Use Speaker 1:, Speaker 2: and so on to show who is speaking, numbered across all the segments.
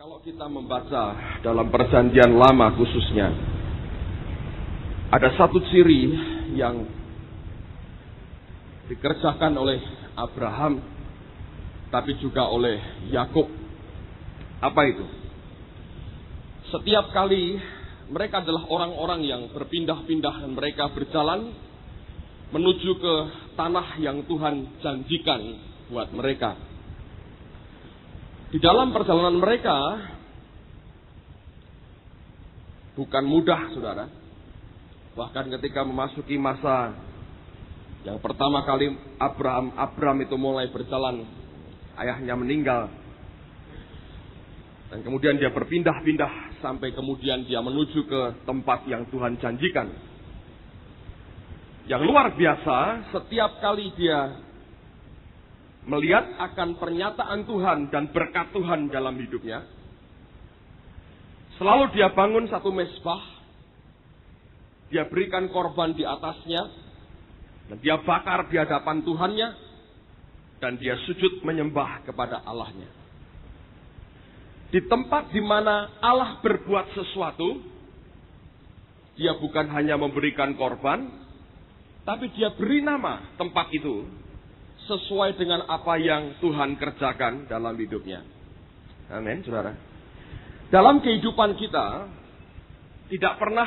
Speaker 1: Kalau kita membaca dalam Perjanjian Lama khususnya, ada satu ciri yang dikerjakan oleh Abraham, tapi juga oleh Yakub. Apa itu? Setiap kali mereka adalah orang-orang yang berpindah-pindah dan mereka berjalan menuju ke tanah yang Tuhan janjikan buat mereka. Di dalam perjalanan mereka bukan mudah, saudara. Bahkan ketika memasuki masa yang pertama kali Abraham itu mulai berjalan, ayahnya meninggal. Dan kemudian dia berpindah-pindah sampai kemudian dia menuju ke tempat yang Tuhan janjikan. Yang luar biasa, setiap kali dia melihat akan pernyataan Tuhan dan berkat Tuhan dalam hidupnya, selalu dia bangun satu mezbah, dia berikan korban di atasnya, dan dia bakar di hadapan Tuhannya, dan dia sujud menyembah kepada Allahnya. Di tempat di mana Allah berbuat sesuatu, dia bukan hanya memberikan korban, tapi dia beri nama tempat itu sesuai dengan apa yang Tuhan kerjakan dalam hidupnya. Amin, saudara. Dalam kehidupan kita, tidak pernah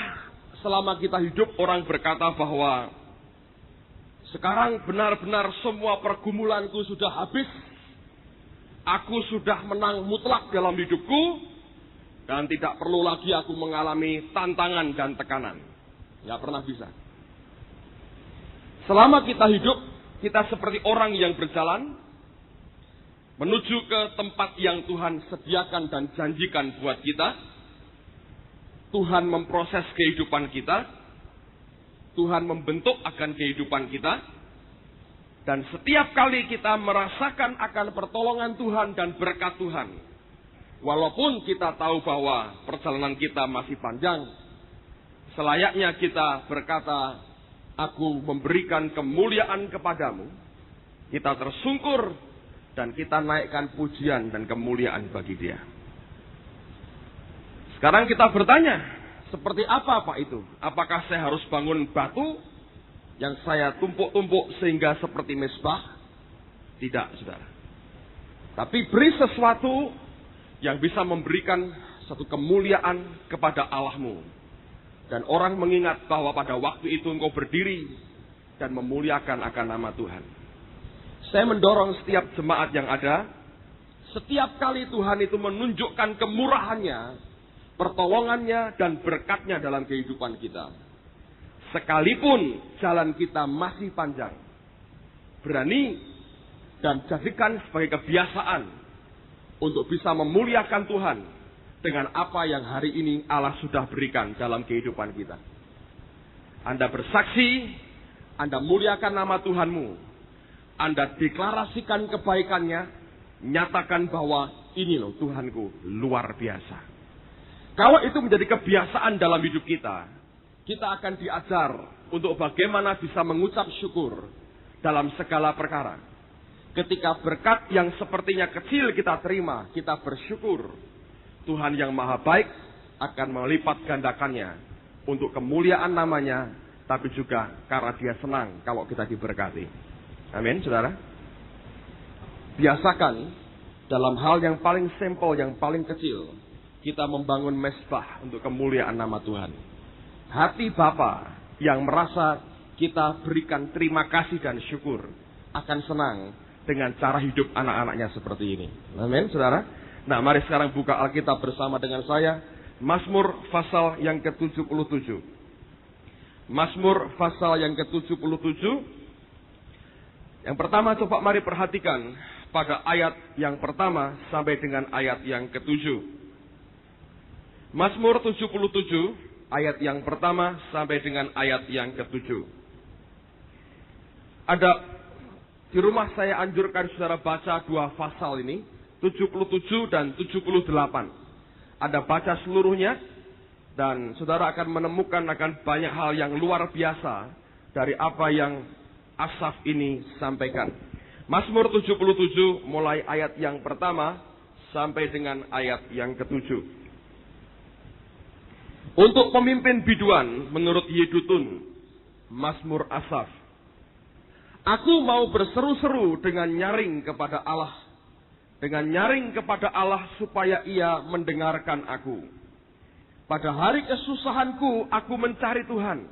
Speaker 1: selama kita hidup orang berkata bahwa sekarang benar-benar semua pergumulanku sudah habis, aku sudah menang mutlak dalam hidupku, dan tidak perlu lagi aku mengalami tantangan dan tekanan. Tidak pernah bisa. Selama kita hidup, kita seperti orang yang berjalan menuju ke tempat yang Tuhan sediakan dan janjikan buat kita. Tuhan memproses kehidupan kita. Tuhan membentuk akan kehidupan kita. Dan setiap kali kita merasakan akan pertolongan Tuhan dan berkat Tuhan, walaupun kita tahu bahwa perjalanan kita masih panjang, selayaknya kita berkata, aku memberikan kemuliaan kepadamu. Kita tersungkur dan kita naikkan pujian dan kemuliaan bagi Dia. Sekarang kita bertanya, seperti apa Pak itu? Apakah saya harus bangun batu yang saya tumpuk-tumpuk sehingga seperti mezbah? Tidak, saudara. Tapi beri sesuatu yang bisa memberikan satu kemuliaan kepada Allahmu. Dan orang mengingat bahwa pada waktu itu engkau berdiri dan memuliakan akan nama Tuhan. Saya mendorong setiap jemaat yang ada, setiap kali Tuhan itu menunjukkan kemurahannya, pertolongannya dan berkatnya dalam kehidupan kita. Sekalipun jalan kita masih panjang, berani dan jadikan sebagai kebiasaan untuk bisa memuliakan Tuhan dengan apa yang hari ini Allah sudah berikan dalam kehidupan kita. Anda bersaksi, Anda muliakan nama Tuhanmu, Anda deklarasikan kebaikannya, nyatakan bahwa ini loh Tuhanku luar biasa. Kalau itu menjadi kebiasaan dalam hidup kita, kita akan diajar untuk bagaimana bisa mengucap syukur dalam segala perkara. Ketika berkat yang sepertinya kecil kita terima, kita bersyukur. Tuhan yang maha baik akan melipat gandakannya untuk kemuliaan namanya, tapi juga karena Dia senang kalau kita diberkati. Amin, saudara. Biasakan dalam hal yang paling simple, yang paling kecil, kita membangun mezbah untuk kemuliaan nama Tuhan. Hati Bapa yang merasa kita berikan terima kasih dan syukur akan senang dengan cara hidup anak-anaknya seperti ini. Amin, saudara. Nah, mari sekarang buka Alkitab bersama dengan saya. Mazmur pasal yang ke-77. Mazmur pasal yang ke-77. Yang pertama coba mari perhatikan pada ayat yang pertama sampai dengan ayat yang ke-7. Mazmur 77 ayat yang pertama sampai dengan ayat yang ke-7. Ada di rumah saya anjurkan saudara baca dua pasal ini. 77 dan 78. Anda baca seluruhnya dan saudara akan menemukan akan banyak hal yang luar biasa dari apa yang Asaf ini sampaikan. Mazmur 77 mulai ayat yang pertama sampai dengan ayat yang ke-7. Untuk pemimpin biduan menurut Yedutun, Mazmur Asaf. Aku mau berseru-seru dengan nyaring kepada Allah. Dengan nyaring kepada Allah supaya ia mendengarkan aku. Pada hari kesusahanku aku mencari Tuhan.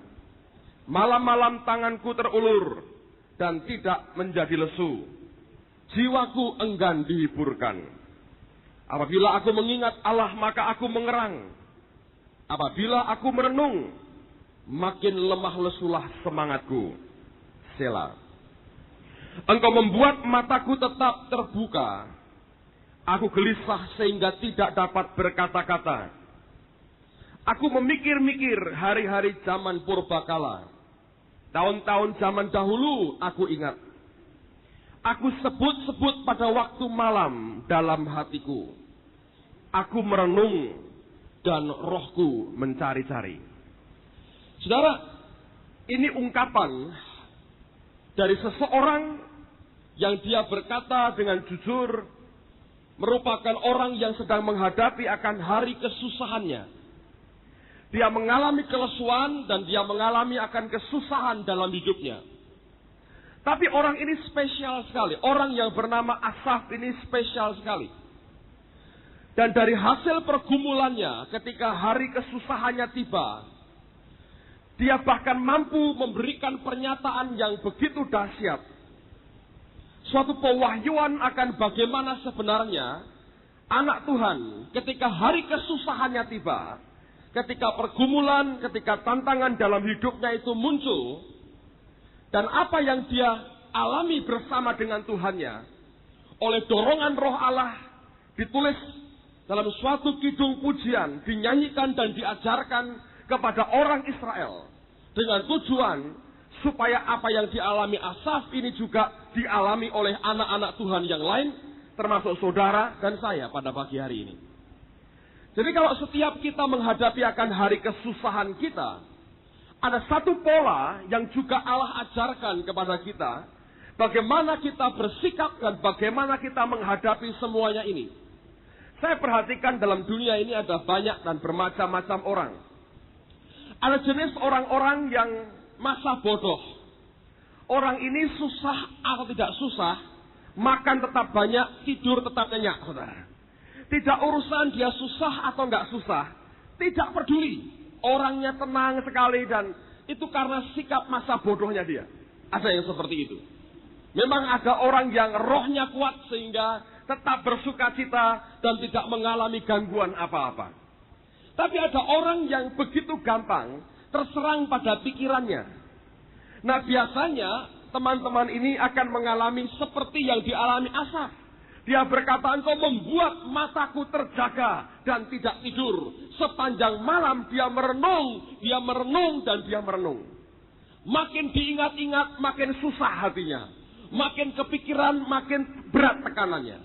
Speaker 1: Malam-malam tanganku terulur dan tidak menjadi lesu. Jiwaku enggan dihiburkan. Apabila aku mengingat Allah maka aku mengerang. Apabila aku merenung, makin lemah lesulah semangatku. Selah. Engkau membuat mataku tetap terbuka. Aku gelisah sehingga tidak dapat berkata-kata. Aku memikir-mikir hari-hari zaman purbakala. Tahun-tahun zaman dahulu aku ingat. Aku sebut-sebut pada waktu malam dalam hatiku. Aku merenung dan rohku mencari-cari. Saudara, ini ungkapan dari seseorang yang dia berkata dengan jujur, merupakan orang yang sedang menghadapi akan hari kesusahannya. Dia mengalami kelesuan dan dia mengalami akan kesusahan dalam hidupnya. Tapi orang ini spesial sekali. Orang yang bernama Asaf ini spesial sekali. Dan dari hasil pergumulannya ketika hari kesusahannya tiba, dia bahkan mampu memberikan pernyataan yang begitu dahsyat. Suatu pewahyuan akan bagaimana sebenarnya anak Tuhan ketika hari kesusahannya tiba, ketika pergumulan, ketika tantangan dalam hidupnya itu muncul, dan apa yang dia alami bersama dengan Tuhannya, oleh dorongan roh Allah, ditulis dalam suatu kidung pujian, dinyanyikan dan diajarkan kepada orang Israel, dengan tujuan supaya apa yang dialami Asaf ini juga dialami oleh anak-anak Tuhan yang lain, termasuk saudara dan saya pada pagi hari ini. Jadi kalau setiap kita menghadapi akan hari kesusahan kita, ada satu pola yang juga Allah ajarkan kepada kita, bagaimana kita bersikap dan bagaimana kita menghadapi semuanya ini. Saya perhatikan dalam dunia ini ada banyak dan bermacam-macam orang. Ada jenis orang-orang yang masa bodoh. Orang ini susah atau tidak susah, makan tetap banyak, tidur tetap nyenyak, saudara. Tidak urusan dia susah atau enggak susah, tidak peduli. Orangnya tenang sekali dan itu karena sikap masa bodohnya dia. Ada yang seperti itu. Memang ada orang yang rohnya kuat sehingga tetap bersuka cita dan tidak mengalami gangguan apa-apa. Tapi ada orang yang begitu gampang terserang pada pikirannya. Nah biasanya teman-teman ini akan mengalami seperti yang dialami Asaf. Dia berkata, engkau membuat mataku terjaga dan tidak tidur. Sepanjang malam dia merenung dan dia merenung. Makin diingat-ingat makin susah hatinya. Makin kepikiran makin berat tekanannya.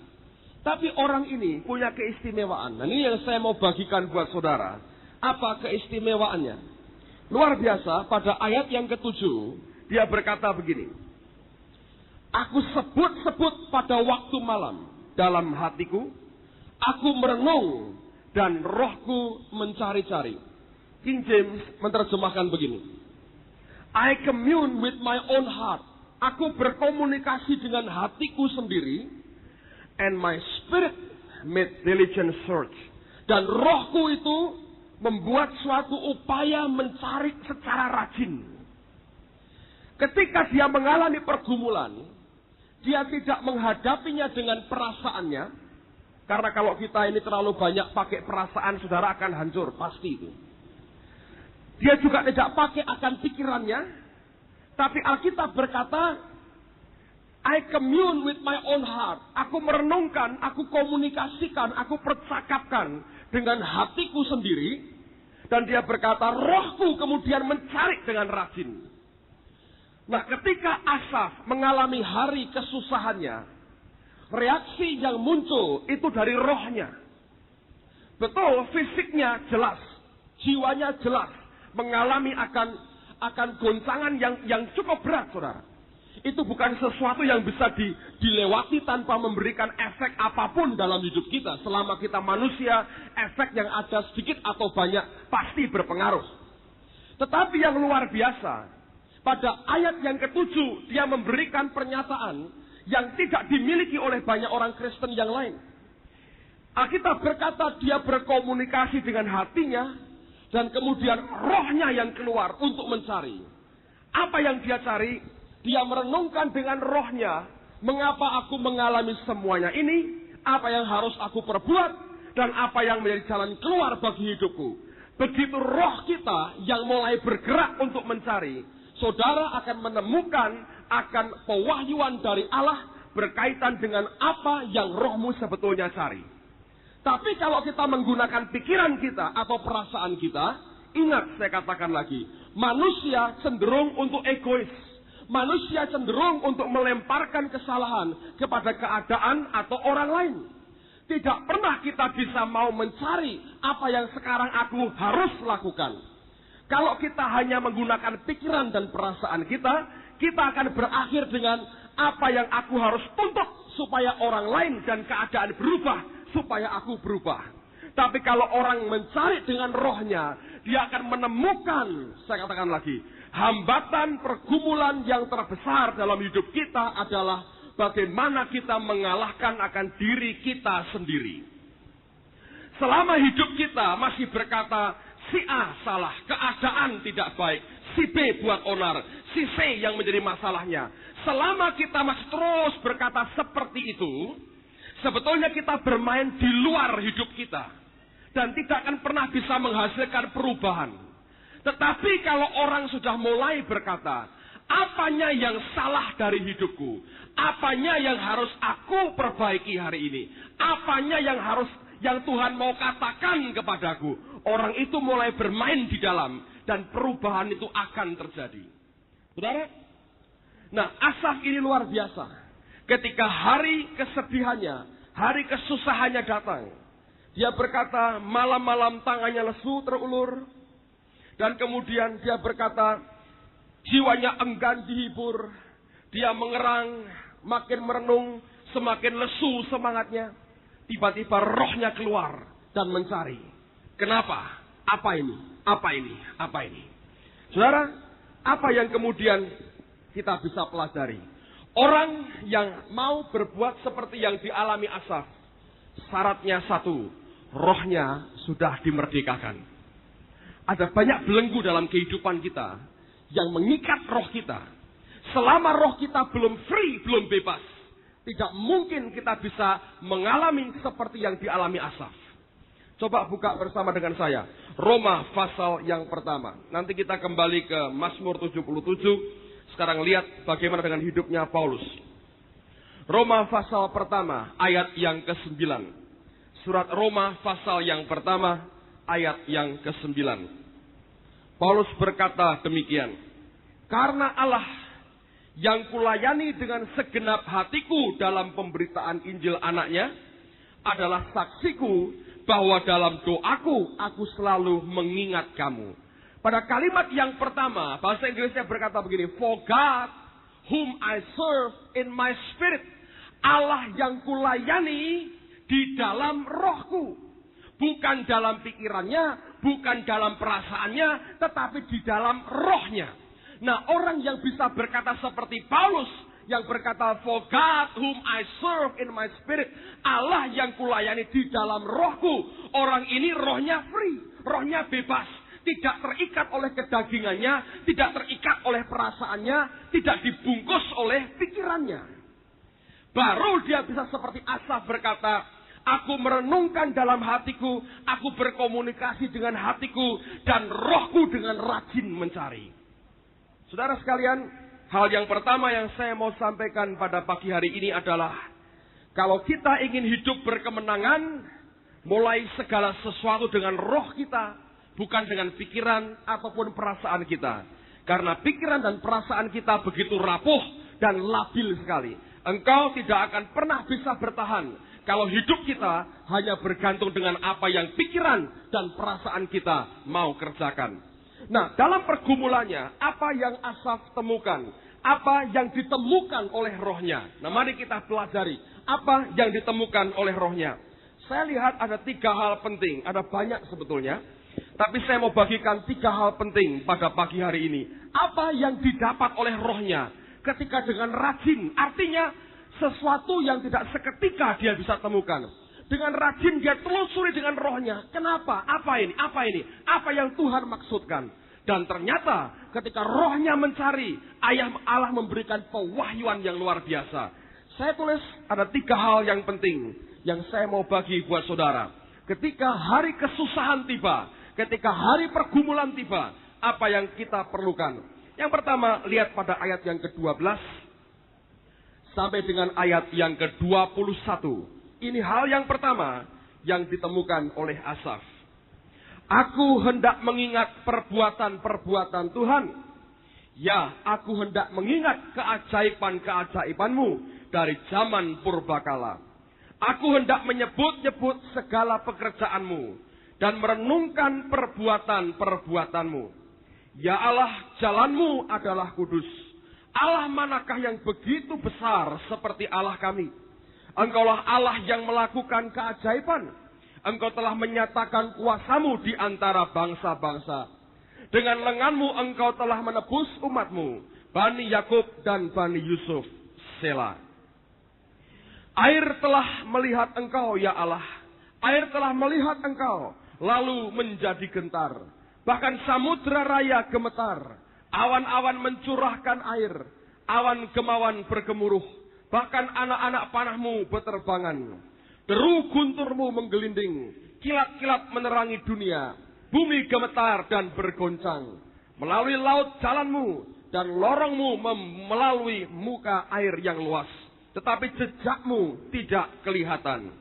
Speaker 1: Tapi orang ini punya keistimewaan. Nah ini yang saya mau bagikan buat saudara. Apa keistimewaannya? Luar biasa, pada ayat yang ke-7, dia berkata begini. Aku sebut-sebut pada waktu malam dalam hatiku, aku merenung dan rohku mencari-cari. King James menerjemahkan begini. I commune with my own heart. Aku berkomunikasi dengan hatiku sendiri. And my spirit made diligent search. Dan rohku itu membuat suatu upaya mencari secara rajin. Ketika dia mengalami pergumulan, dia tidak menghadapinya dengan perasaannya. Karena kalau kita ini terlalu banyak pakai perasaan, saudara akan hancur, pasti itu. Dia juga tidak pakai akan pikirannya. Tapi Alkitab berkata, I commune with my own heart. Aku merenungkan, aku komunikasikan, aku percakapkan dengan hatiku sendiri. Dan dia berkata, rohku kemudian mencari dengan rajin. Nah, ketika Asaf mengalami hari kesusahannya, reaksi yang muncul itu dari rohnya. Betul, fisiknya jelas, jiwanya jelas, mengalami akan goncangan yang cukup berat, saudara. Itu bukan sesuatu yang bisa dilewati tanpa memberikan efek apapun dalam hidup kita. Selama kita manusia, efek yang ada sedikit atau banyak pasti berpengaruh. Tetapi yang luar biasa, pada ayat yang ke-7, dia memberikan pernyataan yang tidak dimiliki oleh banyak orang Kristen yang lain. Alkitab berkata dia berkomunikasi dengan hatinya, dan kemudian rohnya yang keluar untuk mencari. Apa yang dia cari? Dia merenungkan dengan rohnya, mengapa aku mengalami semuanya ini, apa yang harus aku perbuat, dan apa yang menjadi jalan keluar bagi hidupku. Begitu roh kita yang mulai bergerak untuk mencari, saudara akan menemukan akan pewahyuan dari Allah berkaitan dengan apa yang rohmu sebetulnya cari. Tapi kalau kita menggunakan pikiran kita atau perasaan kita, ingat saya katakan lagi, manusia cenderung untuk egois. Manusia cenderung untuk melemparkan kesalahan kepada keadaan atau orang lain. Tidak pernah kita bisa mau mencari apa yang sekarang aku harus lakukan. Kalau kita hanya menggunakan pikiran dan perasaan kita, kita akan berakhir dengan apa yang aku harus tuntut supaya orang lain dan keadaan berubah, supaya aku berubah. Tapi kalau orang mencari dengan rohnya, dia akan menemukan, saya katakan lagi, hambatan pergumulan yang terbesar dalam hidup kita adalah bagaimana kita mengalahkan akan diri kita sendiri. Selama hidup kita masih berkata, si A salah, keadaan tidak baik, si B buat onar, si C yang menjadi masalahnya. Selama kita masih terus berkata seperti itu, sebetulnya kita bermain di luar hidup kita. Dan tidak akan pernah bisa menghasilkan perubahan. Tetapi kalau orang sudah mulai berkata, apanya yang salah dari hidupku? Apanya yang harus aku perbaiki hari ini? Apanya yang Tuhan mau katakan kepadaku? Orang itu mulai bermain di dalam dan perubahan itu akan terjadi. Saudara? Nah, Asaf ini luar biasa. Ketika hari kesedihannya, hari kesusahannya datang, dia berkata, malam-malam tangannya lesu terulur. Dan kemudian dia berkata, jiwanya enggan dihibur. Dia mengerang, makin merenung, semakin lesu semangatnya. Tiba-tiba rohnya keluar dan mencari. Kenapa? Apa ini? Apa ini? Apa ini? Saudara, apa yang kemudian kita bisa pelajari? Orang yang mau berbuat seperti yang dialami Asaf, syaratnya satu, rohnya sudah dimerdekakan. Ada banyak belenggu dalam kehidupan kita yang mengikat roh kita. Selama roh kita belum free, belum bebas, tidak mungkin kita bisa mengalami seperti yang dialami Asaf. Coba buka bersama dengan saya Roma pasal yang pertama. Nanti kita kembali ke Mazmur 77. Sekarang lihat bagaimana dengan hidupnya Paulus. Roma pasal pertama ayat yang ke-9. Surat Roma pasal yang pertama ayat yang ke-9. Paulus berkata demikian. Karena Allah yang kulayani dengan segenap hatiku dalam pemberitaan Injil anaknya adalah saksiku bahwa dalam doaku aku selalu mengingat kamu. Pada kalimat yang pertama, bahasa Inggrisnya berkata begini, for God whom I serve in my spirit. Allah yang kulayani di dalam rohku. Bukan dalam pikirannya, bukan dalam perasaannya, tetapi di dalam rohnya. Nah, orang yang bisa berkata seperti Paulus, yang berkata, for God whom I serve in my spirit. Allah yang kulayani di dalam rohku. Orang ini rohnya free, rohnya bebas. Tidak terikat oleh kedagingannya, tidak terikat oleh perasaannya, tidak dibungkus oleh pikirannya. Baru dia bisa seperti Asaf berkata, aku merenungkan dalam hatiku, aku berkomunikasi dengan hatiku, dan rohku dengan rajin mencari. Saudara sekalian, hal yang pertama yang saya mau sampaikan pada pagi hari ini adalah, kalau kita ingin hidup berkemenangan, mulai segala sesuatu dengan roh kita, bukan dengan pikiran ataupun perasaan kita. Karena pikiran dan perasaan kita begitu rapuh dan labil sekali. Engkau tidak akan pernah bisa bertahan kalau hidup kita hanya bergantung dengan apa yang pikiran dan perasaan kita mau kerjakan. Nah, dalam pergumulannya, apa yang Asaf temukan? apa yang ditemukan oleh rohnya. Nah, mari kita pelajari apa yang ditemukan oleh rohnya. Saya lihat ada 3 hal penting, ada banyak sebetulnya. Tapi saya mau bagikan 3 hal penting pada pagi hari ini. Apa yang didapat oleh rohnya ketika dengan rajin, artinya sesuatu yang tidak seketika dia bisa temukan. Dengan rajin dia telusuri dengan rohnya. Kenapa? Apa ini? Apa ini? Apa yang Tuhan maksudkan? Dan ternyata ketika rohnya mencari, Allah memberikan pewahyuan yang luar biasa. Saya tulis ada 3 hal yang penting yang saya mau bagi buat saudara. Ketika hari kesusahan tiba, ketika hari pergumulan tiba, apa yang kita perlukan? Yang pertama, lihat pada ayat yang ke-12 sampai dengan ayat yang ke-21. Ini hal yang pertama yang ditemukan oleh Asaf. Aku hendak mengingat perbuatan-perbuatan Tuhan. Ya, aku hendak mengingat keajaiban-keajaibanmu dari zaman purbakala. Aku hendak menyebut-nyebut segala pekerjaanmu dan merenungkan perbuatan-perbuatanmu. Ya Allah, jalanmu adalah kudus. Allah manakah yang begitu besar seperti Allah kami? Engkaulah Allah yang melakukan keajaiban. Engkau telah menyatakan kuasamu di antara bangsa-bangsa. Dengan lenganmu engkau telah menebus umatmu, Bani Yakub dan Bani Yusuf. Selah. Air telah melihat engkau, ya Allah. Air telah melihat engkau, lalu menjadi gentar. Bahkan samudra raya gemetar. Awan-awan mencurahkan air. Awan kemauan bergemuruh. Bahkan anak-anak panahmu berterbangan. Deru gunturmu menggelinding, kilat-kilat menerangi dunia, bumi gemetar dan bergoncang. Melalui laut jalanmu, dan lorongmu melalui muka air yang luas. Tetapi jejakmu tidak kelihatan.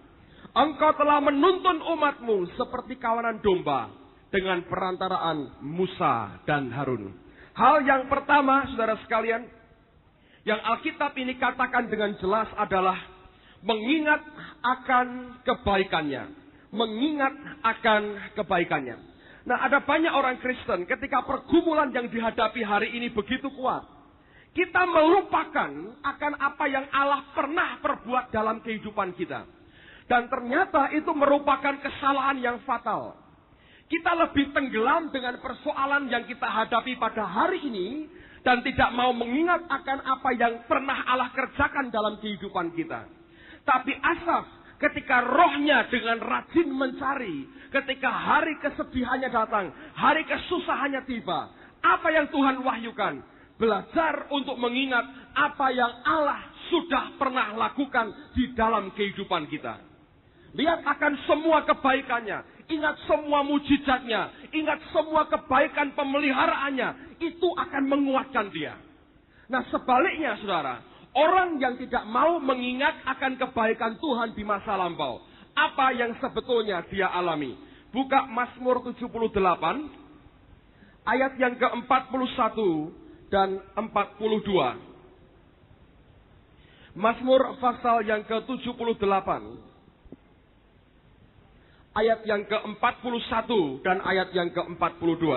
Speaker 1: Engkau telah menuntun umatmu seperti kawanan domba, dengan perantaraan Musa dan Harun. Hal yang pertama, saudara sekalian, yang Alkitab ini katakan dengan jelas adalah mengingat akan kebaikannya. Mengingat akan kebaikannya. Nah, ada banyak orang Kristen ketika pergumulan yang dihadapi hari ini begitu kuat. Kita melupakan akan apa yang Allah pernah perbuat dalam kehidupan kita. Dan ternyata itu merupakan kesalahan yang fatal. Kita lebih tenggelam dengan persoalan yang kita hadapi pada hari ini. Dan tidak mau mengingat akan apa yang pernah Allah kerjakan dalam kehidupan kita. Tapi Asaf ketika rohnya dengan rajin mencari, ketika hari kesedihannya datang, hari kesusahannya tiba, apa yang Tuhan wahyukan? Belajar untuk mengingat apa yang Allah sudah pernah lakukan di dalam kehidupan kita. Lihat akan semua kebaikannya, ingat semua mujizatnya, ingat semua kebaikan pemeliharaannya, itu akan menguatkan dia. Nah, sebaliknya saudara, orang yang tidak mau mengingat akan kebaikan Tuhan di masa lampau. Apa yang sebetulnya dia alami. Buka Mazmur 78. Ayat yang ke-41 dan 42. Mazmur pasal yang ke-78. Ayat yang ke-41 dan ayat yang ke-42.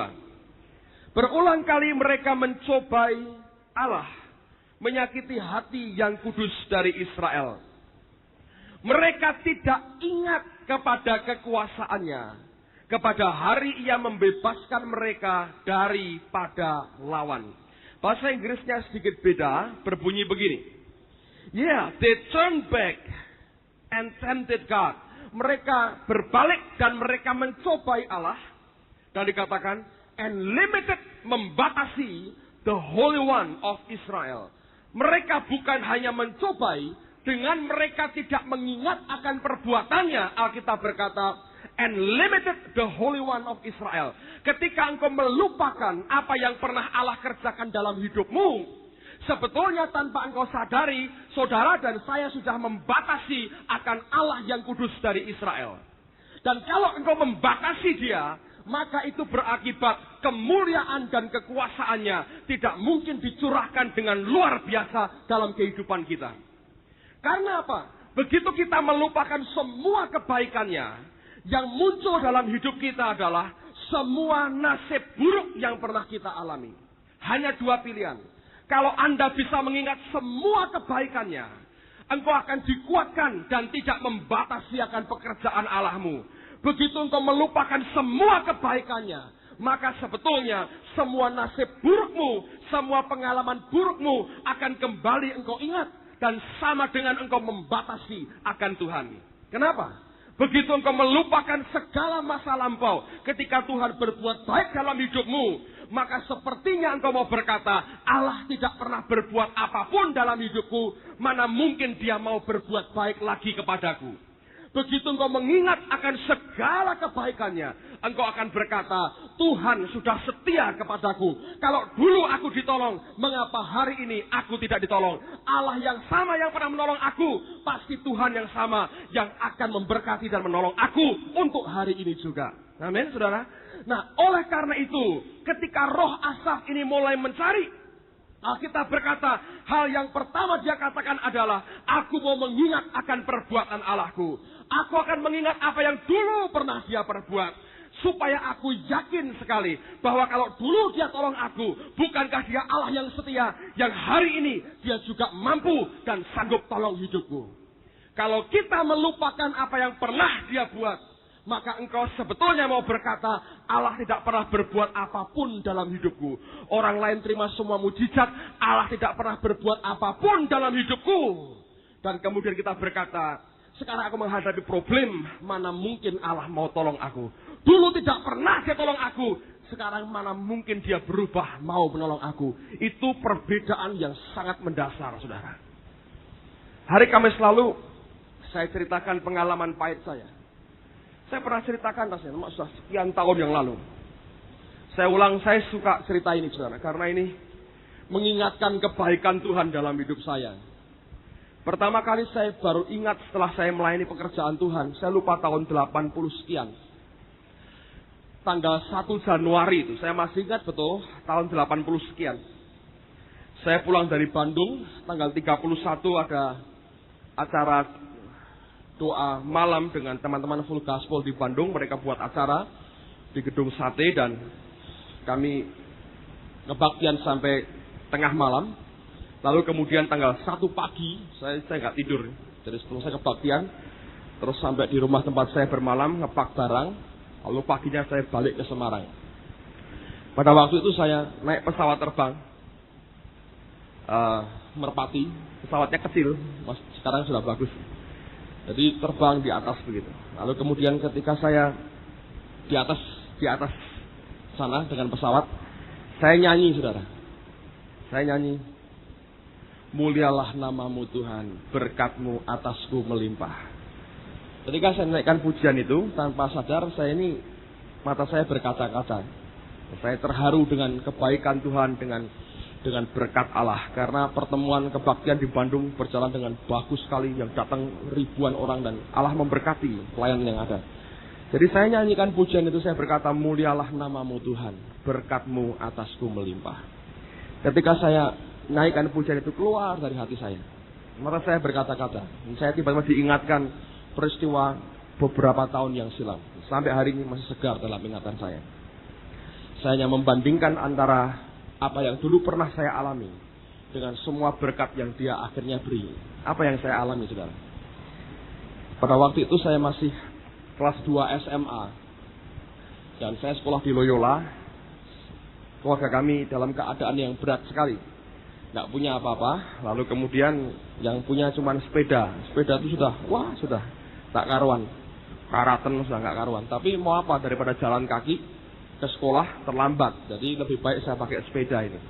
Speaker 1: Berulang kali mereka mencobai Allah, menyakiti hati yang kudus dari Israel. Mereka tidak ingat kepada kekuasaannya, kepada hari ia membebaskan mereka daripada lawan. Bahasa Inggrisnya sedikit beda, berbunyi begini. Yeah, they turned back and tempted God. Mereka berbalik dan mereka mencobai Allah. Dan dikatakan, and limited, membatasi the Holy One of Israel. Mereka bukan hanya mencobai, dengan mereka tidak mengingat akan perbuatannya. Alkitab berkata, and limited the Holy One of Israel. Ketika engkau melupakan apa yang pernah Allah kerjakan dalam hidupmu, sebetulnya tanpa engkau sadari, saudara dan saya sudah membatasi akan Allah yang kudus dari Israel. Dan kalau engkau membatasi dia, maka itu berakibat kemuliaan dan kekuasaannya tidak mungkin dicurahkan dengan luar biasa dalam kehidupan kita. Karena apa? Begitu kita melupakan semua kebaikannya, yang muncul dalam hidup kita adalah semua nasib buruk yang pernah kita alami. Hanya 2 pilihan. Kalau Anda bisa mengingat semua kebaikannya, engkau akan dikuatkan dan tidak membatasi akan pekerjaan Allahmu. Begitu engkau melupakan semua kebaikannya, maka sebetulnya semua nasib burukmu, semua pengalaman burukmu akan kembali engkau ingat. Dan sama dengan engkau membatasi akan Tuhan. Kenapa? Begitu engkau melupakan segala masa lampau, ketika Tuhan berbuat baik dalam hidupmu, maka sepertinya engkau mau berkata, Allah tidak pernah berbuat apapun dalam hidupku, mana mungkin dia mau berbuat baik lagi kepadaku. Begitu engkau mengingat akan segala kebaikannya, engkau akan berkata, Tuhan sudah setia kepadaku. Kalau dulu aku ditolong, mengapa hari ini aku tidak ditolong? Allah yang sama yang pernah menolong aku, pasti Tuhan yang sama yang akan memberkati dan menolong aku untuk hari ini juga. Amin, saudara. Nah, oleh karena itu, ketika roh Asaf ini mulai mencari, Alkitab berkata, hal yang pertama dia katakan adalah, aku mau mengingat akan perbuatan Allahku. Aku akan mengingat apa yang dulu pernah dia perbuat. Supaya aku yakin sekali bahwa kalau dulu dia tolong aku, bukankah dia Allah yang setia, yang hari ini dia juga mampu dan sanggup tolong hidupku. Kalau kita melupakan apa yang pernah dia buat, maka engkau sebetulnya mau berkata, Allah tidak pernah berbuat apapun dalam hidupku. Orang lain terima semua mujizat, Allah tidak pernah berbuat apapun dalam hidupku. Dan kemudian kita berkata, sekarang aku menghadapi problem, mana mungkin Allah mau tolong aku. Dulu tidak pernah dia tolong aku, sekarang mana mungkin dia berubah mau menolong aku. Itu perbedaan yang sangat mendasar, saudara. Hari Kamis lalu, saya ceritakan pengalaman pahit saya. Saya pernah ceritakan rasanya, sudah sekian tahun yang lalu. Saya ulang, saya suka cerita ini, saudara, karena ini mengingatkan kebaikan Tuhan dalam hidup saya. Pertama kali saya baru ingat setelah saya melayani pekerjaan Tuhan, saya lupa tahun 80 sekian. Tanggal 1 Januari itu, saya masih ingat betul, tahun 80 sekian. Saya pulang dari Bandung, tanggal 31 ada acara doa malam dengan teman-teman Full Gospel di Bandung. Mereka buat acara di Gedung Sate dan kami kebaktian sampai tengah malam. Lalu kemudian tanggal 1 pagi, saya nggak tidur. Jadi setelah saya kebaktian, terus sampai di rumah tempat saya bermalam, ngepak barang. Lalu paginya saya balik ke Semarang. Pada waktu itu saya naik pesawat terbang. Merpati, pesawatnya kecil, sekarang sudah bagus. Jadi terbang di atas begitu. Lalu kemudian ketika saya di atas sana dengan pesawat, saya nyanyi, saudara. Saya nyanyi, mulialah namamu Tuhan, berkat-Mu atasku melimpah. Ketika saya menaikkan pujian itu, tanpa sadar mata saya berkaca-kaca. Saya terharu dengan kebaikan Tuhan, dengan berkat Allah. Karena pertemuan kebaktian di Bandung berjalan dengan bagus sekali, yang datang ribuan orang dan Allah memberkati pelayan yang ada. Jadi saya nyanyikan pujian itu, saya berkata, mulialah namamu Tuhan, berkat-Mu atasku melimpah. Ketika saya naikkan pujian itu keluar dari hati saya, mata saya berkata-kata. Saya tiba-tiba diingatkan peristiwa beberapa tahun yang silam. Sampai hari ini masih segar dalam ingatan saya. Saya hanya membandingkan antara apa yang dulu pernah saya alami dengan semua berkat yang Dia akhirnya beri. Apa yang saya alami, saudara? Pada waktu itu saya masih kelas 2 SMA. Dan saya sekolah di Loyola. Keluarga kami dalam keadaan yang berat sekali. Nggak punya apa-apa. Lalu kemudian yang punya cuma sepeda. Sepeda itu sudah tak karuan. Karaten sudah nggak karuan. Tapi mau apa daripada jalan kaki ke sekolah terlambat. Jadi lebih baik saya pakai sepeda ini.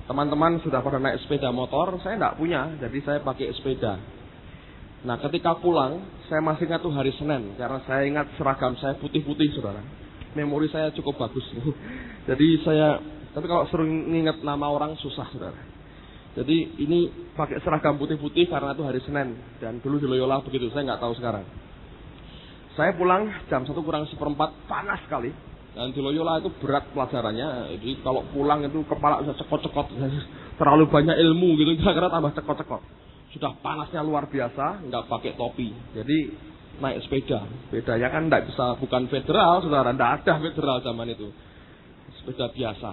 Speaker 1: Teman-teman sudah pada naik sepeda motor, saya nggak punya. Jadi saya pakai sepeda. Nah ketika pulang, saya masih ingat tuh hari Senin. Karena saya ingat seragam saya putih-putih, saudara. Memori saya cukup bagus. Jadi tapi kalau suruh nginget nama orang susah, saudara. Jadi ini pakai seragam putih-putih karena itu hari Senin. Dan dulu di Loyola begitu, saya nggak tahu sekarang. Saya pulang jam 1 kurang 1/4, panas sekali. Dan di Loyola itu berat pelajarannya. Jadi kalau pulang itu kepala bisa cekot-cekot. Terlalu banyak ilmu gitu, kira-kira tambah cekot-cekot. Sudah panasnya luar biasa, nggak pakai topi. Jadi naik sepeda. Sepedanya kan bukan federal, saudara. Nggak ada federal zaman itu. Sepeda biasa.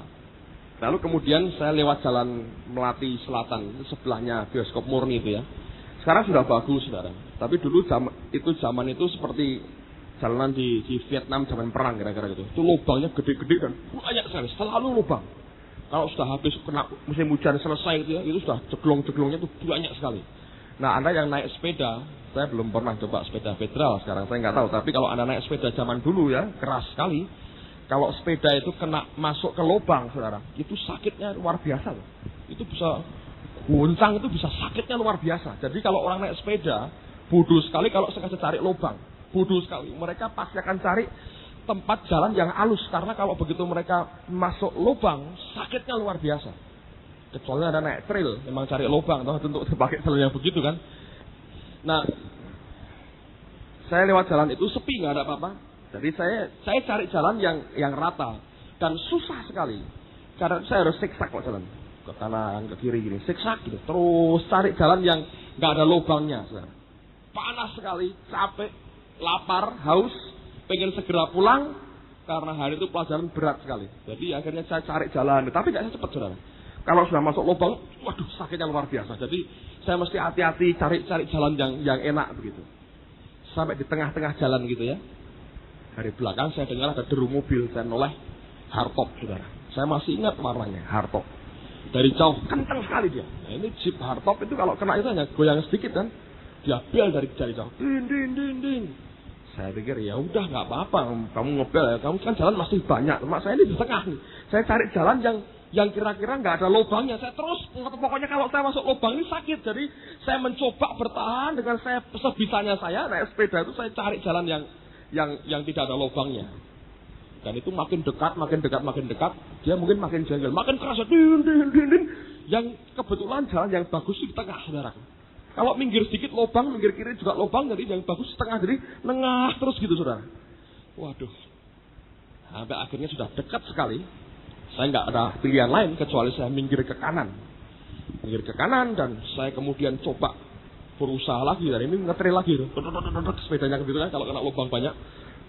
Speaker 1: Lalu kemudian saya lewat jalan Melati Selatan, itu sebelahnya bioskop Murni itu ya. Sekarang sudah bagus, saudara. Tapi dulu zaman itu seperti jalanan di Vietnam zaman perang kira-kira gitu. Itu lubangnya gede-gede dan banyak sekali, selalu lubang. Kalau sudah habis kena musim hujan selesai gitu ya, itu sudah jeglong-jeglongnya itu banyak sekali. Nah, Anda yang naik sepeda, saya belum pernah coba sepeda federal sekarang, saya nggak tahu. Tapi kalau Anda naik sepeda zaman dulu ya, keras sekali. Kalau sepeda itu kena masuk ke lubang, saudara, itu sakitnya luar biasa loh. Itu bisa goncang, itu bisa sakitnya luar biasa. Jadi kalau orang naik sepeda, bodoh sekali kalau sengaja cari lubang. Bodoh sekali. Mereka pasti akan cari tempat jalan yang halus. Karena kalau begitu mereka masuk lubang, sakitnya luar biasa. Kecuali ada naik trail, memang cari lubang, toh untuk pakai trail yang begitu kan. Nah, saya lewat jalan itu sepi, nggak ada apa-apa. Jadi saya cari jalan yang rata dan susah sekali. Karena saya harus siksak kok jalan ke kanan ke kiri gini, siksak gitu. Terus cari jalan yang nggak ada lubangnya. Saudara. Panas sekali, capek, lapar, haus, pengen segera pulang karena hari itu pelajaran berat sekali. Jadi akhirnya saya cari jalan, tapi nggak cepat, saudara. Kalau sudah masuk lubang, waduh sakitnya luar biasa. Jadi saya mesti hati-hati cari jalan yang enak begitu. Sampai di tengah-tengah jalan gitu ya. Dari belakang saya dengar ada deru mobil, saya noleh, hardtop, saudara. Saya masih ingat warnanya, hardtop. Dari jauh, kencang sekali dia. Nah, ini Jeep hardtop itu kalau kena itu hanya goyang sedikit kan. Dia bel dari jauh. Din, din, din, din. Saya pikir ya udah nggak apa-apa, kamu ngebel ya, kamu kan jalan masih banyak. Mak saya ini di tengah nih. Saya cari jalan yang kira-kira nggak ada lubangnya. Saya terus, pokoknya kalau saya masuk lubang ini sakit. Jadi saya mencoba bertahan dengan saya sebisanya saya naik sepeda itu saya cari jalan yang tidak ada lubangnya. Dan itu makin dekat, dia mungkin makin jengkel, makin keras, din. Yang kebetulan jalan yang bagus di tengah, saudara. Kalau minggir sedikit lubang, minggir kiri juga lubang, jadi yang bagus di tengah, jadi nengah terus gitu, saudara. Waduh, sampai akhirnya sudah dekat sekali. Saya nggak ada pilihan lain kecuali saya minggir ke kanan, dan saya kemudian coba berusaha lagi, dari ini ngetrail lagi, sepedanya gitu kan, kalau kena lubang banyak,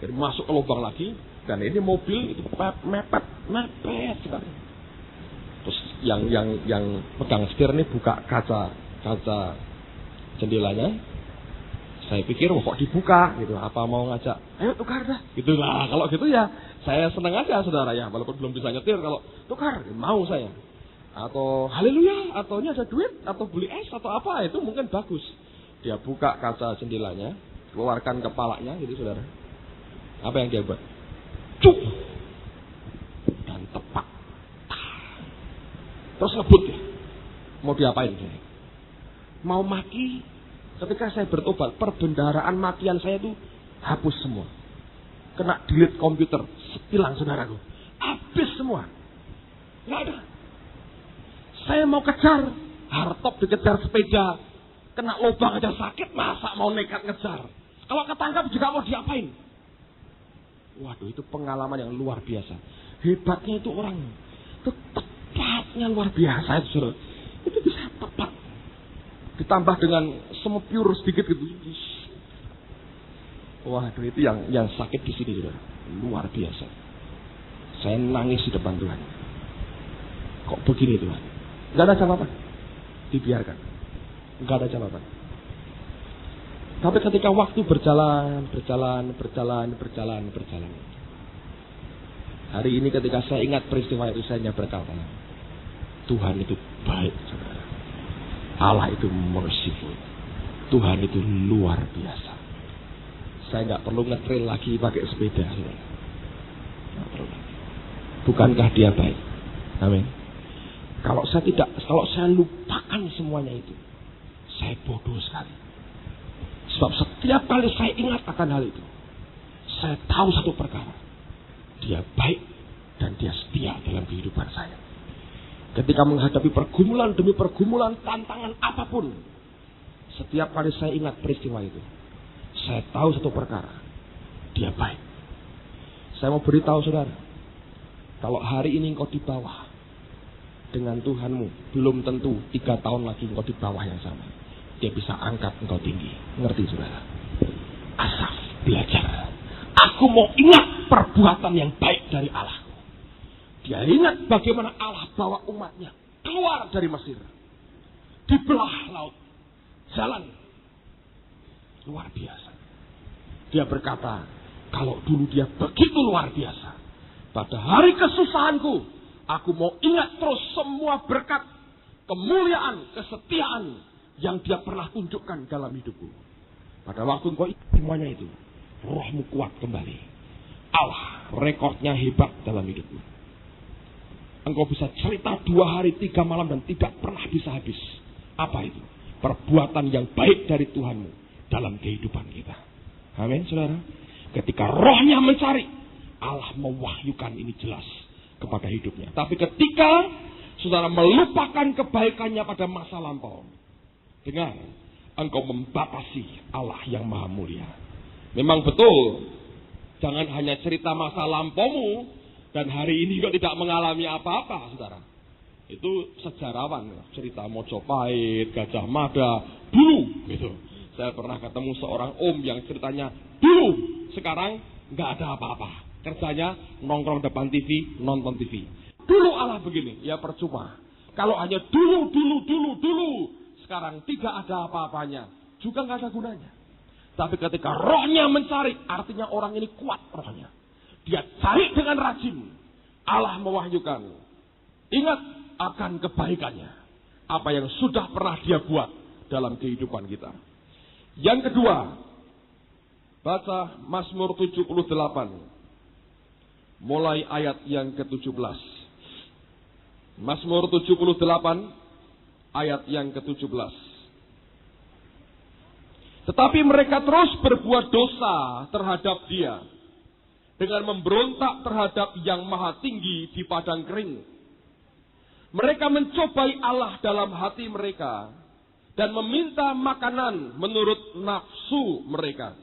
Speaker 1: jadi masuk ke lubang lagi, dan ini mobil itu mepet sekali. Terus yang pegang setir ini buka kaca jendelanya, saya pikir kok dibuka gitu, apa mau ngajak, ayo tukar dah, gitu lah. Kalau gitu ya saya senang aja, saudara ya, walaupun belum bisa nyetir, kalau tukar mau saya. Atau haleluya, atau ini ada duit, atau beli es, atau apa, itu mungkin bagus. Dia buka kaca jendelanya, keluarkan kepalanya, gitu saudara. Apa yang dia buat? Cuk! Dan tepak. Terus ngebut ya. Mau diapain dia? Mau mati, ketika saya bertobat, perbendaharaan matian saya itu hapus semua. Kena delete komputer, hilang saudaraku. Habis semua. Nggak ada. Saya mau kejar, hardtop dikejar sepeda, kena lubang aja sakit, masa mau nekat ngejar? Kalau ketangkap juga mau diapain? Waduh, itu pengalaman yang luar biasa. Hebatnya itu orang, itu tepatnya luar biasa itu, saudara. Itu bisa tepat. Ditambah dengan sempiur sedikit gitu. Waduh, itu yang sakit di sini, saudara. Luar biasa. Saya nangis di depan Tuhan. Kok begini Tuhan? Gak ada jawaban. Dibiarkan. Gak ada jawaban. Tapi ketika waktu berjalan. Hari ini ketika saya ingat peristiwa itu, saya berkata, Tuhan itu baik, saudara. Allah itu merciful. Tuhan itu luar biasa. Saya gak perlu ngetrail lagi pakai sepeda, saudara. Gak perlu. Bukankah dia baik? Amin. Kalau saya lupakan semuanya itu, saya bodoh sekali. Sebab setiap kali saya ingat akan hal itu, saya tahu satu perkara. Dia baik dan dia setia dalam kehidupan saya. Ketika menghadapi pergumulan demi pergumulan, tantangan apapun, setiap kali saya ingat peristiwa itu, saya tahu satu perkara. Dia baik. Saya mau beritahu saudara, kalau hari ini engkau di bawah dengan Tuhanmu, belum tentu 3 tahun lagi engkau di bawah yang sama. Dia bisa angkat engkau tinggi. Ngerti saudara? Asaf belajar. Aku mau ingat perbuatan yang baik dari Allah. Dia ingat bagaimana Allah bawa umatnya keluar dari Mesir. Di belah laut. Jalan. Luar biasa. Dia berkata, kalau dulu dia begitu luar biasa. Pada hari kesusahanku, aku mau ingat terus semua berkat, kemuliaan, kesetiaan yang dia pernah tunjukkan dalam hidupku. Pada waktu engkau semuanya itu, rohmu kuat kembali. Allah, rekornya hebat dalam hidupmu. Engkau bisa cerita 2 hari 3 malam dan tidak pernah bisa habis. Apa itu? Perbuatan yang baik dari Tuhanmu dalam kehidupan kita. Amin, saudara. Ketika rohnya mencari, Allah mewahyukan ini jelas kepada hidupnya. Tapi ketika saudara melupakan kebaikannya pada masa lampau, dengar, engkau membatasi Allah yang maha mulia. Memang betul, jangan hanya cerita masa lampaumu dan hari ini kok tidak mengalami apa-apa, saudara. Itu sejarawan, cerita Mojopahit, Gajah Mada, dulu gitu. Saya pernah ketemu seorang om yang ceritanya dulu, sekarang nggak ada apa-apa. Kerjanya nongkrong depan TV, nonton TV. Dulu Allah begini, ya percuma. Kalau hanya dulu, sekarang tidak ada apa-apanya, juga nggak ada gunanya. Tapi ketika rohnya mencari, artinya orang ini kuat rohnya. Dia cari dengan rajin. Allah mewahyukan. Ingat akan kebaikannya. Apa yang sudah pernah dia buat dalam kehidupan kita. Yang kedua, baca Mazmur 78. Mulai ayat yang ke-17. Mazmur 78, ayat yang ke-17. Tetapi mereka terus berbuat dosa terhadap dia, dengan memberontak terhadap yang maha tinggi di padang kering. Mereka mencobai Allah dalam hati mereka, dan meminta makanan menurut nafsu mereka.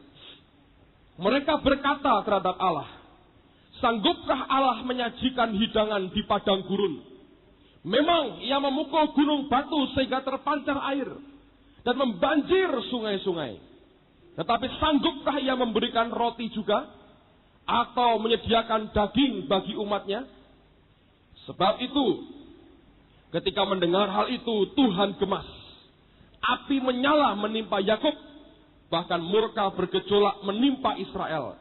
Speaker 1: Mereka berkata terhadap Allah, sanggupkah Allah menyajikan hidangan di padang gurun? Memang ia memukul gunung batu sehingga terpancar air, dan membanjir sungai-sungai. Tetapi sanggupkah ia memberikan roti juga? Atau menyediakan daging bagi umatnya? Sebab itu, ketika mendengar hal itu, Tuhan gemas. Api menyala menimpa Yakub, bahkan murka bergejolak menimpa Israel.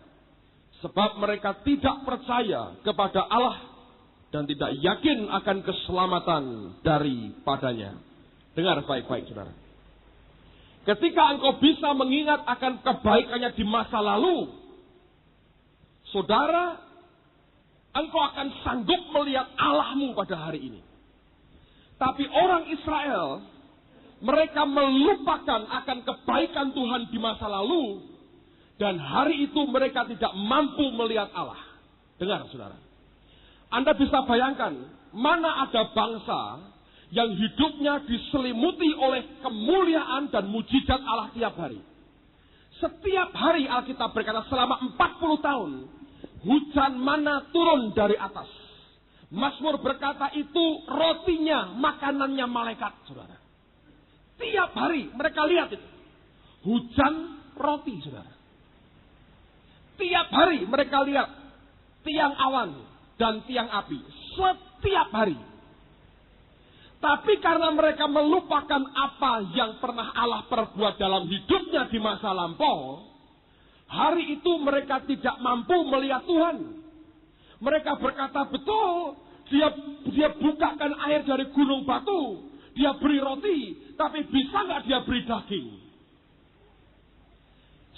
Speaker 1: Sebab mereka tidak percaya kepada Allah dan tidak yakin akan keselamatan daripadanya. Dengar baik-baik, saudara. Ketika engkau bisa mengingat akan kebaikannya di masa lalu, saudara, engkau akan sanggup melihat Allahmu pada hari ini. Tapi orang Israel, mereka melupakan akan kebaikan Tuhan di masa lalu, dan hari itu mereka tidak mampu melihat Allah. Dengar, saudara. Anda bisa bayangkan, mana ada bangsa yang hidupnya diselimuti oleh kemuliaan dan mujizat Allah tiap hari. Setiap hari Alkitab berkata selama 40 tahun, hujan mana turun dari atas. Mazmur berkata itu rotinya, makanannya malaikat, saudara. Tiap hari mereka lihat itu. Hujan roti, saudara. Tiap hari mereka lihat tiang awan dan tiang api. Setiap hari. Tapi karena mereka melupakan apa yang pernah Allah perbuat dalam hidupnya di masa lampau, hari itu mereka tidak mampu melihat Tuhan. Mereka berkata, betul, dia bukakan air dari gunung batu, dia beri roti, tapi bisa nggak dia beri daging?